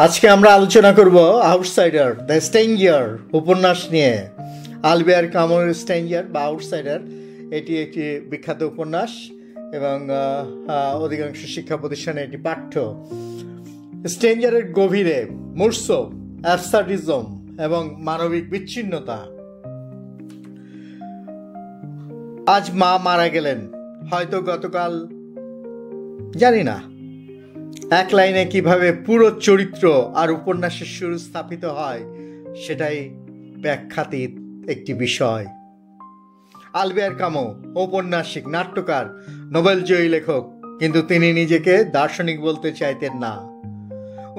আজকে আমরা আলোচনা করব আউটসাইডার দ্য স্ট্রেঞ্জার উপন্যাস নিয়ে। আলবেয়ার কামুর স্ট্রেঞ্জার বা আউটসাইডার এটি একটি বিখ্যাত উপন্যাস এবং অধিকাংশ শিক্ষা প্রতিষ্ঠানে এটি পাঠ্য। স্ট্রেঞ্জারের গভীরে মূর্ছ, অ্যাবসার্ডিজম এবং মানবিক বিচ্ছিন্নতা। আজ মা মারা গেলেন, হয়তো গতকাল, জানি না। এক লাইনে কিভাবে পুরো চরিত্র আর উপন্যাসের শুরু স্থাপিত হয় সেটাই ব্যাখ্যাতীত একটি বিষয়। আলবেয়ার কামু ঔপন্যাসিক, নাট্যকার, নোবেলজয়ী লেখক, কিন্তু তিনি নিজেকে দার্শনিক বলতে চাইতেন না।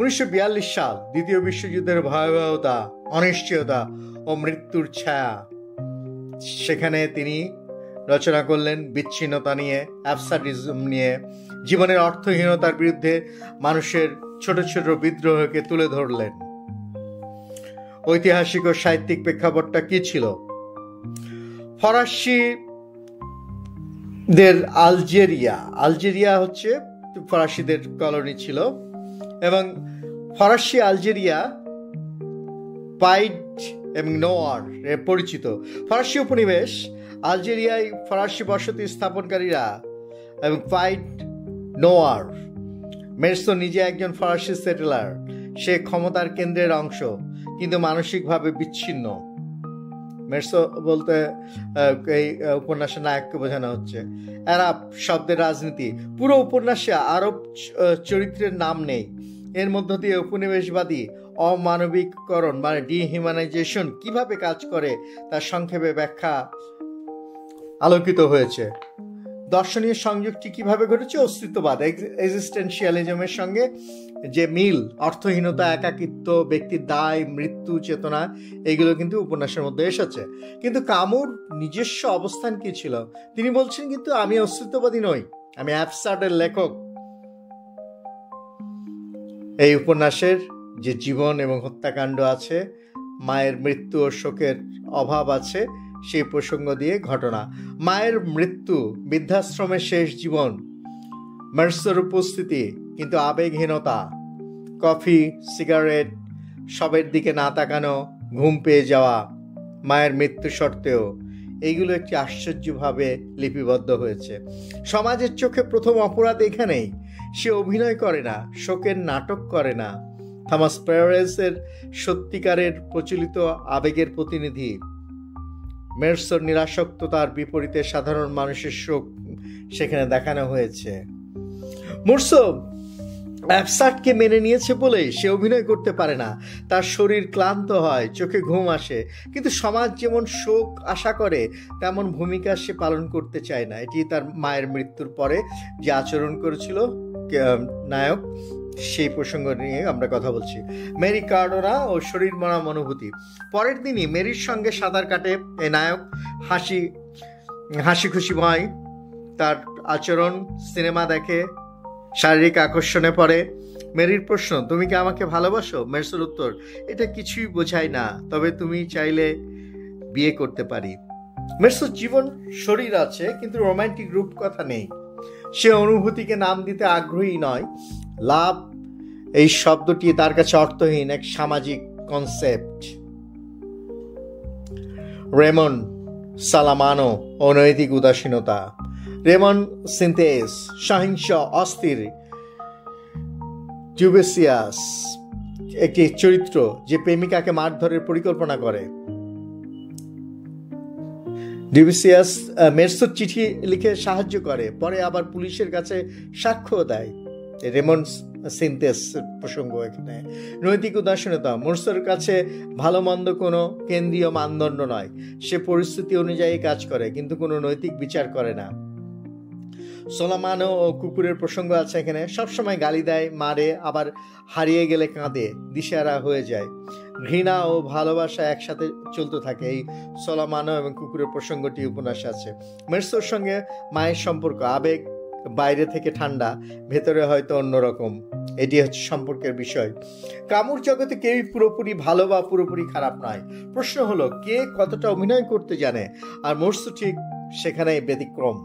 1942 সাল, দ্বিতীয় বিশ্বযুদ্ধের ভয়াবহতা, অনিশ্চয়তা ও মৃত্যুর ছায়া, সেখানে তিনি রচনা করলেন বিচ্ছিন্নতা নিয়ে, অ্যাবসার্ডিজম নিয়ে, জীবনের অর্থহীনতার বিরুদ্ধে মানুষের ছোট ছোট বিদ্রোহকে তুলে ধরলেন। ঐতিহাসিক ও সাহিত্যিক প্রেক্ষাপটটা কি ছিল? ফরাসিদের আলজেরিয়া হচ্ছে ফরাসিদের কলোনি ছিল এবং ফরাসি আলজেরিয়া পাইড এবং নোয়ার পরিচিত। ফরাসি উপনিবেশ আলজেরিয়ায় ফরাসি বসতি স্থাপনকারীরা এবং পাইড নোয়ার। মেরসো নিজে একজন ফরাসি সেটেলার, সে ক্ষমতার কেন্দ্রের অংশ কিন্তু মানসিকভাবে বিচ্ছিন্ন। মেরসো বলতে এই উপন্যাসের নায়ককে বোঝানো হচ্ছে। আরব শব্দের রাজনীতি। পুরো উপন্যাসে আরব চরিত্রের নাম নেই। এর মধ্য দিয়ে উপনিবেশবাদী অমানবিককরণ মানে ডিহিউম্যানাইজেশন কিভাবে কাজ করে তার সংক্ষেপে ব্যাখ্যা আলোকিত হয়েছে। দর্শনীয় সংযোগটি কিভাবে ঘটেছে? অস্তিত্ববাদ, এক্সিস্টেন্সিয়ালিজমের সঙ্গে যে মিল, অর্থহীনতা, একাকিত্ব, ব্যক্তির দায়, মৃত্যু চেতনা, এগুলো কিন্তু উপন্যাসের মধ্যে এসেছে। কিন্তু কামুর নিজস্ব অবস্থান কি ছিল? তিনি বলছেন, কিন্তু আমি অস্তিত্ববাদী নই, আমি অ্যাবসার্ডের লেখক। এই উপন্যাসের যে জীবন এবং হত্যাকাণ্ড আছে, মায়ের মৃত্যু ও শোকের অভাব আছে, সেই প্রসঙ্গ দিয়ে ঘটনা। মায়ের মৃত্যু, বৃদ্ধাশ্রমের শেষ জীবন, মেরসোর উপস্থিতি কিন্তু আবেগহীনতা, কফি, সিগারেট, সবের দিকে না তাকানো, ঘুম পেয়ে যাওয়া, মায়ের মৃত্যু সত্ত্বেও, এইগুলো একটি আশ্চর্যভাবে লিপিবদ্ধ হয়েছে। সমাজের চোখে প্রথম অপরাধ এখানেই। সে অভিনয় করে না, শোকের নাটক করে না। থমাস পেরেজের সত্যিকারের প্রচলিত আবেগের প্রতিনিধি। মেরসোর নিরাসক্ততার বিপরীতে সাধারণ মানুষের শোক সেখানে দেখানো হয়েছে। মেরসো অ্যাবসার্ডকে মেনে নিয়েছে বলেই সে অভিনয় করতে পারে না। তার শরীর ক্লান্ত হয়, চোখে ঘুম আসে, কিন্তু সমাজ যেমন শোক আশা করে তেমন ভূমিকা সে পালন করতে চায় না। এটি তার মায়ের মৃত্যুর পরে যে আচরণ করেছিল নায়ক, সেই প্রসঙ্গ নিয়ে আমরা কথা বলছি। মেরি কার্ডোনা ও শরীর মরা অনুভূতি। পরের দিনই মেরির সঙ্গে সাঁতার কাটে এই নায়ক, হাসি খুশি হয়, তার আচরণ, সিনেমা দেখে, শারীরিক আকর্ষণে পড়ে। মেরির প্রশ্ন, তুমি কি আমাকে ভালোবাসো? মেরসোর উত্তর, এটা কিছুই বোঝায় না, তবে তুমি চাইলে বিয়ে করতে পারি। মেরসোর জীবন শরীর আছে কিন্তু রোমান্টিক রূপকথা নেই। সে অনুভূতিকে নাম দিতে আগ্রহী নয়। লাভ, এই শব্দটি তার কাছে অর্থহীন, এক সামাজিক কনসেপ্ট। রেমন সালামানো, অনৈতিক উদাসীনতা। রেমন সিনথেস, সহিংস, অস্থির, জুবেসিয়াস, একটি চরিত্র যে প্রেমিকাকে মারধরের পরিকল্পনা করে। ডিউবিসিয়াস মেরসোর চিঠি লিখে সাহায্য করে, পরে আবার পুলিশের কাছে সাক্ষ্য দেয়। রেমন সিনথেস প্রসঙ্গ এখানে। নৈতিক উদাসীনতা, মেরসোর কাছে ভালো মন্দ কোনো কেন্দ্রীয় মানদণ্ড নয়। সে পরিস্থিতি অনুযায়ী কাজ করে কিন্তু কোনো নৈতিক বিচার করে না। সোলামানো ও কুকুরের প্রসঙ্গ আছে এখানে। সবসময় গালি দেয়, মারে, আবার হারিয়ে গেলে কাঁদে, দিশেহারা হয়ে যায়। ঘৃণা ও ভালোবাসা একসাথে চলতে থাকে। এই সোলামানো এবং কুকুরের প্রসঙ্গটি উপন্যাসে আছে। মেরসোর সঙ্গে মায়ের সম্পর্ক, আবেগ বাইরে থেকে ঠান্ডা, ভেতরে হয়তো অন্যরকম। এটি হচ্ছে সম্পর্কের বিষয়। কামুর জগতে কেউই পুরোপুরি ভালো বা পুরোপুরি খারাপ নয়। প্রশ্ন হলো, কে কতটা অভিনয় করতে জানে? আর মেরসো ঠিক সেখানেই ব্যতিক্রম।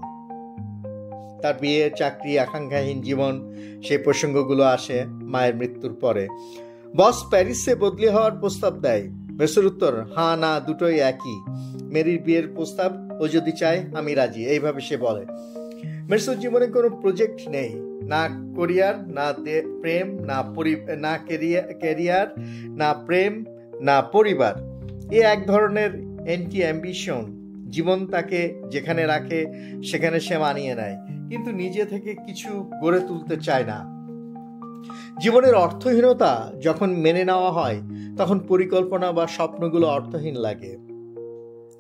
তার বিয়ে, চাকরি, আকাঙ্ক্ষাহীন জীবন, সেই প্রসঙ্গগুলো আসে মায়ের মৃত্যুর পরে। বস প্যারিসে বদলি হওয়ার প্রস্তাব দেয়। মের্সোর উত্তর, হ্যাঁ না দুটোই একই। মেরির বিয়ের প্রস্তাব, ও যদি চায় আমি রাজি, এইভাবে সে বলে। মের্সোর জীবনে কোনো প্রজেক্ট নেই, না ক্যারিয়ার, না প্রেম, না ক্যারিয়ার, না প্রেম, না পরিবার। এ এক ধরনের অ্যান্টি অ্যাম্বিশন। জীবন তাকে যেখানে রাখে সেখানে সে মানিয়ে নেয়, কিন্তু নিজে থেকে কিছু গড়ে তুলতে চায় না। জীবনের অর্থহীনতা যখন মেনে নেওয়া হয় তখন পরিকল্পনা বা স্বপ্নগুলো অর্থহীন লাগে।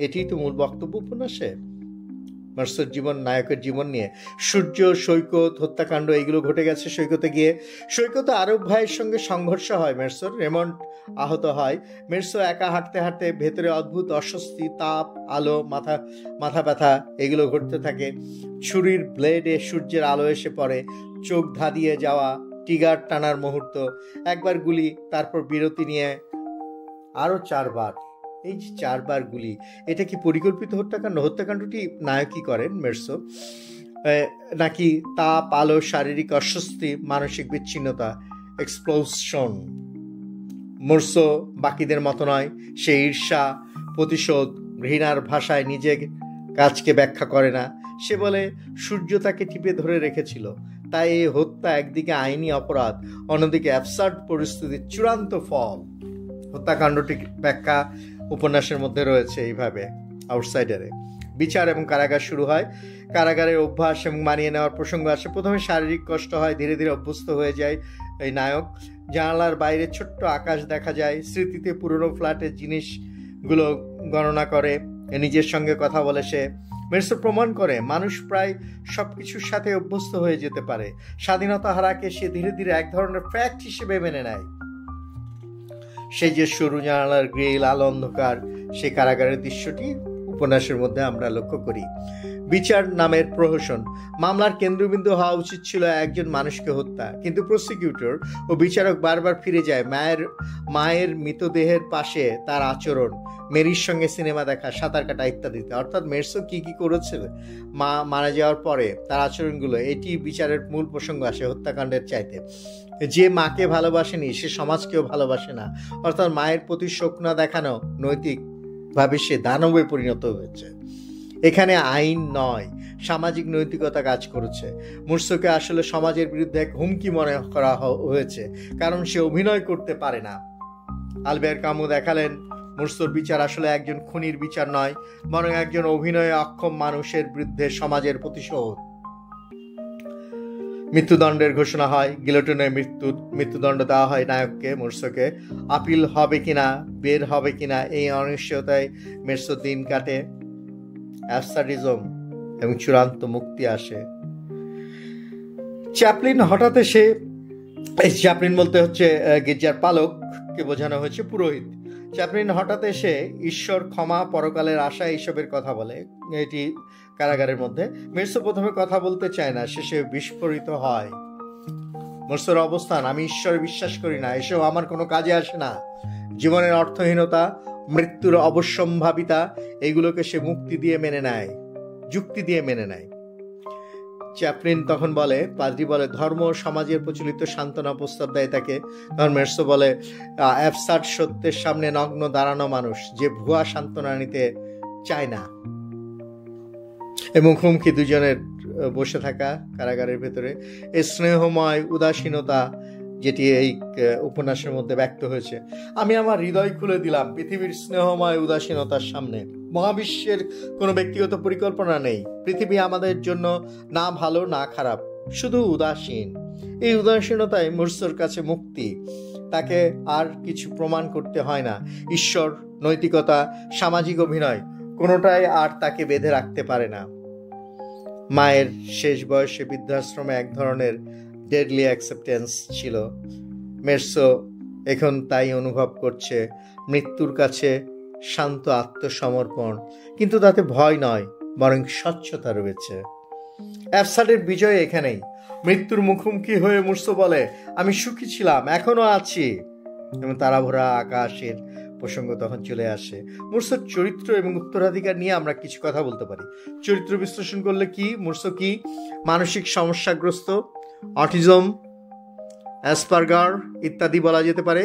এটিই তো মূল বক্তব্য উপন্যাসে। মের্সোর জীবন, নায়কের জীবন নিয়ে। সূর্য, সৈকত, হত্যাকাণ্ড এগুলো ঘটে গেছে সৈকতে গিয়ে। সৈকতে আরব ভাইয়ের সঙ্গে সংঘর্ষ হয় মের্সোর, রেমন্ড আহত হয়। মের্সো একা হাঁটতে হাঁটতে ভেতরে অদ্ভুত অস্বস্তি, তাপ, আলো, মাথা ব্যথা এগুলো ঘটতে থাকে। ছুরির ব্লেডে সূর্যের আলো এসে পড়ে, চোখ ধাঁধিয়ে যাওয়া, টিগার টানার মুহূর্ত, একবার গুলি, তারপর বিরতি নিয়ে আরো 4 বার। এই যে 4 বার গুলি, এটা কি পরিকল্পিত হত্যাকাণ্ড? হত্যাকাণ্ডটি নায়কই করেন মের্সো, নাকি তাপ, আলো, শারীরিক অস্বস্তি, মানসিক বিচ্ছিন্নতা, এক্সপ্লোশন? মের্সো বাকিদের মতো নয়। সে ঈর্ষা, প্রতিশোধ, ঘৃণার ভাষায় নিজের কাজকে ব্যাখ্যা করে না। সে বলে সূর্য তাকে টিপে ধরে রেখেছিল, তাই এই হত্যা একদিকে আইনি অপরাধ, অন্যদিকে অ্যাবসার্ড পরিস্থিতির চূড়ান্ত ফল। হত্যাকাণ্ডটি ব্যাখ্যা উপন্যাসের মধ্যে রয়েছে এইভাবে। আউটসাইডারে বিচার এবং কারাগার শুরু হয়। কারাগারের অভ্যাস এবং মানিয়ে নেওয়ার প্রসঙ্গ আসে। প্রথমে শারীরিক কষ্ট হয়, ধীরে ধীরে অভ্যস্ত হয়ে যায় এই নায়ক। জানালার বাইরে ছোট্ট আকাশ দেখা যায়। স্মৃতিতে পুরনো ফ্ল্যাটের জিনিসগুলো গণনা করে, নিজের সঙ্গে কথা বলে সে। মের্সো প্রমাণ করে মানুষ প্রায় সবকিছুর সাথে অভ্যস্ত হয়ে যেতে পারে। স্বাধীনতা হারাকে সে ধীরে ধীরে এক ধরনের ফ্যাক্ট হিসেবে মেনে নেয়। সেই যে সরু জানালার গ্রিল, আলো, অন্ধকার, সেই কারাগারের দৃশ্যটি উপন্যাসের মধ্যে আমরা লক্ষ্য করি। বিচার নামের প্রহসন। মামলার কেন্দ্রবিন্দু হওয়া উচিত ছিল একজন মানুষকে হত্যা, কিন্তু প্রসিকিউটর ও বিচারক বারবার ফিরে যায় মায়ের মৃতদেহের পাশে, তার আচরণ, মেরির সঙ্গে সিনেমা দেখা, সাঁতার কাটা ইত্যাদিতে। অর্থাৎ মের্সো কি কি করেছে মা মারা যাওয়ার পরে, তার আচরণগুলো, এটি বিচারের মূল প্রসঙ্গ আসে হত্যাকাণ্ডের চাইতে। যে মাকে ভালোবাসেনি সে সমাজকেও ভালোবাসে না। অর্থাৎ মায়ের প্রতি শোক না দেখানো নৈতিকভাবে সে দানবে পরিণত হয়েছে। এখানে আইন নয়, সামাজিক নৈতিকতা কাজ করেছে। মের্সোকে আসলে সমাজের বিরুদ্ধে এক হুমকি মনে করা হয়েছে, কারণ সে অভিনয় করতে পারে না। আলবেয়ার কামু দেখালেন মের্সোর বিচার আসলে একজন খুনির বিচার নয়, বরং একজন অভিনয়ে অক্ষম মানুষের বিরুদ্ধে সমাজের প্রতিশোধ। মৃত্যুদণ্ডের ঘোষণা হয়। গিলোটিনে মৃত্যুদণ্ড দেওয়া হয় নায়ককে, মের্সোকে। আপিল হবে কিনা, বের হবে কিনা, এই অনিশ্চয়তায় মের্সো দিন কাটে। অ্যাবসার্ডিজম এবং চূড়ান্ত মুক্তি আসে। চ্যাপলিন হঠাৎ এসে, চ্যাপলিন বলতে হচ্ছে গির্জার পালককে বোঝানো হয়েছে, পুরোহিত। চ্যাপলিন হঠাৎ এসে ঈশ্বর, ক্ষমা, পরকালের আশা এইসবের কথা বলে। এটি কারাগারের মধ্যে। মের্সো প্রথমে কথা বলতে চায় না, শেষে বিস্ফোরিত হয়। মের্সোর অবস্থান, আমি ঈশ্বরে বিশ্বাস করি না, এসব আমার কোনো কাজে আসে না। জীবনের অর্থহীনতা, মৃত্যুর অবশ্যম্ভাবিতা, এইগুলোকে সে যুক্তি দিয়ে মেনে নেয়। চ্যাপলিন তখন বলে, পাদ্রী বলে, ধর্ম সমাজের প্রচলিত সান্ত্বনা প্রস্তাব দেয় তাকে। তখন মের্সো বলে, অ্যাবসার্ড সত্যের সামনে নগ্ন দাঁড়ানো মানুষ যে ভুয়া সান্ত্বনা নিতে চায় না। এবং মুখোমুখি দুজনের বসে থাকা কারাগারের ভেতরে এই স্নেহময় উদাসীনতা যেটি এই উপন্যাসের মধ্যে ব্যক্ত হয়েছে। আমি আমার হৃদয় খুলে দিলাম পৃথিবীর স্নেহময় উদাসীনতার সামনে। মহাবিশ্বের কোনো ব্যক্তিগত পরিকল্পনা নেই। পৃথিবী আমাদের জন্য না ভালো না খারাপ, শুধু উদাসীন। এই উদাসীনতায় মের্সোর কাছে মুক্তি। তাকে আর কিছু প্রমাণ করতে হয় না। ঈশ্বর, নৈতিকতা, সামাজিক অভিনয় কোনোটাই আর তাকে বেঁধে রাখতে পারে না। মায়ের শেষ বয়সে বৃদ্ধাশ্রমে এক ধরনের ডেডলি অ্যাকসেপ্টেন্স ছিল। মের্সো এখন তাই অনুভব করছে, মৃত্যুর কাছে শান্ত আত্মসমর্পণ, কিন্তু তাতে ভয় নয়, বরং স্বচ্ছতা রয়েছে। অ্যাবসার্ডের বিজয় এখানেই। মৃত্যুর মুখোমুখি হয়ে মের্সো বলে, আমি সুখী ছিলাম, এখনো আছি। এবং তারাভরা আকাশের প্রসঙ্গ তখন চলে আসে। মের্সোর চরিত্র এবং উত্তরাধিকার নিয়ে আমরা কিছু কথা বলতে পারি। চরিত্র বিশ্লেষণ করলে কি, মের্সো কি মানসিক সমস্যাগ্রস্ত, অটিজম, অ্যাসপারগার ইত্যাদি বলা যেতে পারে।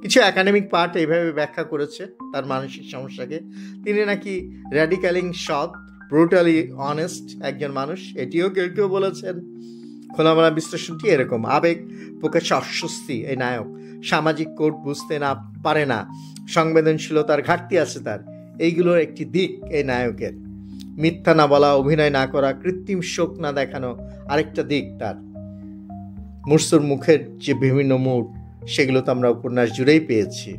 কিছু একাডেমিক পার্ট এইভাবে ব্যাখ্যা করেছে তার মানসিক সমস্যাকে। তিনি নাকি র্যাডিক্যালিং সৎ, ব্রুটালি অনেস্ট একজন মানুষ, এটিও কেউ কেউ বলেছেন। খোলামেলা বিশ্লেষণটি এরকম: আবেগ প্রকাশ্যে অস্বস্তি এই নায়ক, সামাজিক কোড বুঝতে না পারে না, সংবেদনশীলতার ঘাটতি আছে তার, এইগুলোর একটি দিক এই নায়কের। মিথ্যা না বলা, অভিনয় না করা, কৃত্রিম শোক না দেখানো আরেকটা দিক তার। মুরসুর মুখের যে বিভিন্ন মুড, সেগুলো তো আমরা উপন্যাস জুড়েই পেয়েছি।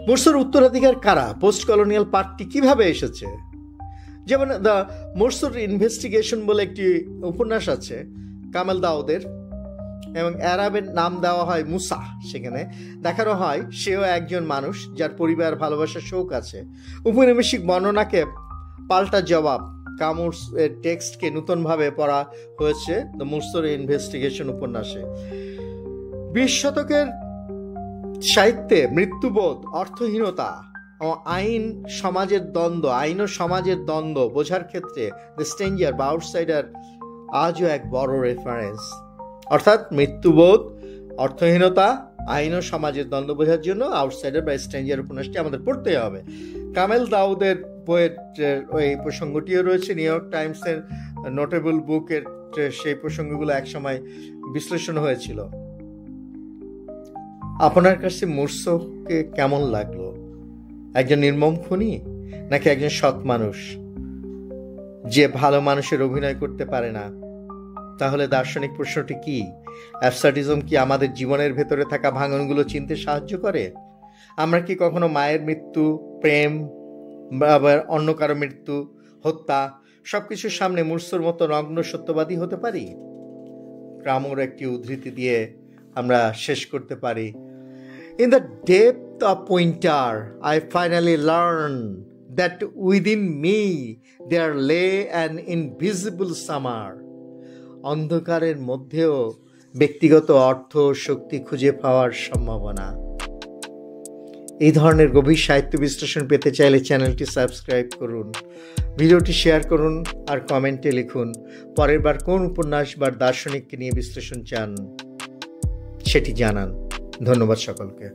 মুরসুর উত্তরাধিকার কারা? পোস্ট কলোনিয়াল পার্টটি কিভাবে এসেছে? যেমন দ্য মুরসুর ইনভেস্টিগেশন বলে একটি উপন্যাস আছে কামেল দাউদের, এবং অ্যারাবের নাম দেওয়া হয় মুসা। সেখানে দেখানো হয় সেও একজন মানুষ যার পরিবার, ভালোবাসা, শোক আছে। উপনিবেশিক বর্ণনাকে পাল্টা জবাব কামুরস এর টেক্সটকে নতুনভাবে পড়া হয়েছে দ্য মুরসুর ইনভেস্টিগেশন উপন্যাসে। 20 শতকের সাহিত্যে মৃত্যুবোধ, অর্থহীনতা ও আইন ও সমাজের দ্বন্দ্ব বোঝার ক্ষেত্রে দ্য স্ট্রেঞ্জার বা আউটসাইডার আজও এক বড় রেফারেন্স। অর্থাৎ মৃত্যুবোধ, অর্থহীনতা, আইন ও সমাজের দ্বন্দ্ব বোঝার জন্য আউটসাইডার বা স্ট্রেঞ্জার উপন্যাসটি আমাদের পড়তে হবে। কামেল দাউদের বইয়ের ওই প্রসঙ্গটিও রয়েছে। নিউ ইয়র্ক টাইমসের নোটেবল বুকের সেই প্রসঙ্গগুলো একসময় বিশ্লেষণ হয়েছিল। আপনার কাছে মুরসুকে কেমন লাগলো? একজন নির্মম খুনি নাকি একজন সৎ মানুষ যে ভালো মানুষের অভিনয় করতে পারে না? তাহলে দার্শনিক প্রশ্নটি কি? অ্যাবসার্ডিজম কি আমাদের জীবনের ভেতরে থাকা ভাঙনগুলো চিনতে সাহায্য করে? আমরা কি কখনো মায়ের মৃত্যু, প্রেম, আবার অন্য কারো মৃত্যু, হত্যা, সবকিছুর সামনে মুরসুর মতো নগ্ন সত্যবাদী হতে পারি? ক্রামোর একটি উদ্ধৃতি দিয়ে আমরা শেষ করতে পারি: In the depth of winter, I finally learned that within me there lay an invisible summer. অন্ধকারের মধ্যেও ব্যক্তিগত অর্থ শক্তি খুঁজে পাওয়ার সম্ভাবনা। এই ধরনের গভীর সাহিত্য বিশ্লেষণ পেতে চাইলে চ্যানেলটি সাবস্ক্রাইব করুন, ভিডিওটি শেয়ার করুন আর কমেন্টে লিখুন পরের বার কোন উপন্যাস বা দার্শনিককে নিয়ে বিশ্লেষণ চান সেটি জানান। ধন্যবাদ সকলকে।